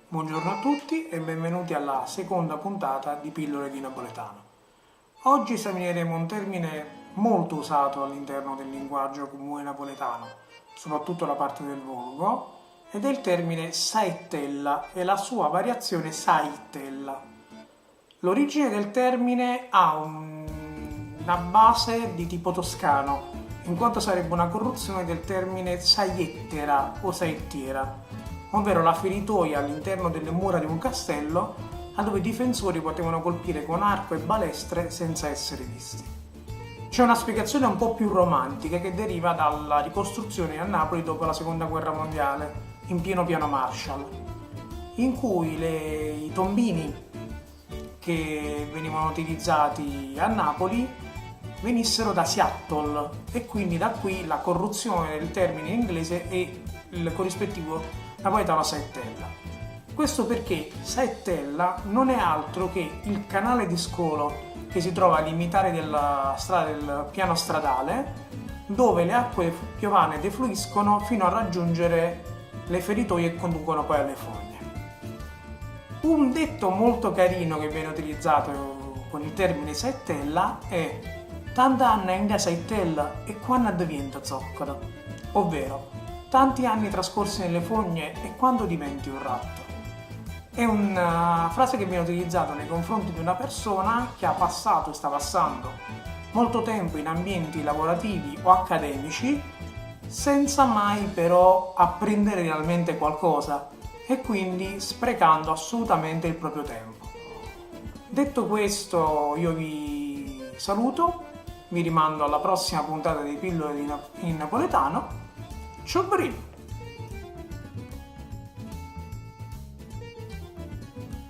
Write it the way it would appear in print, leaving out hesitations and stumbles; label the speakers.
Speaker 1: Buongiorno a tutti e benvenuti alla seconda puntata di Pillole di Napoletano. Oggi esamineremo un termine molto usato all'interno del linguaggio comune napoletano, soprattutto la parte del volgo, ed è il termine saettella e la sua variazione saittella. L'origine del termine ha una base di tipo toscano, in quanto sarebbe una corruzione del termine saiettera o saettiera, ovvero la feritoia all'interno delle mura di un castello a dove i difensori potevano colpire con arco e balestre senza essere visti. C'è una spiegazione un po' più romantica che deriva dalla ricostruzione a Napoli dopo la seconda guerra mondiale, in pieno piano Marshall, in cui i tombini che venivano utilizzati a Napoli venissero da Seattle e quindi da qui la corruzione del termine in inglese e il corrispettivo napoletano saettella. Questo perché saettella non è altro che il canale di scolo che si trova al limitare della strada del piano stradale, dove le acque piovane defluiscono fino a raggiungere le feritoie e conducono poi alle fogne. Un detto molto carino che viene utilizzato con il termine saettella è "tanta anna in da saettella e quando diventa zoccolo", ovvero tanti anni trascorsi nelle fogne e quando diventi un ratto. È una frase che viene utilizzata nei confronti di una persona che ha passato e sta passando molto tempo in ambienti lavorativi o accademici senza mai però apprendere realmente qualcosa e quindi sprecando assolutamente il proprio tempo. Detto questo, io vi saluto, vi rimando alla prossima puntata di Pillole in Napoletano. Ciao Brin!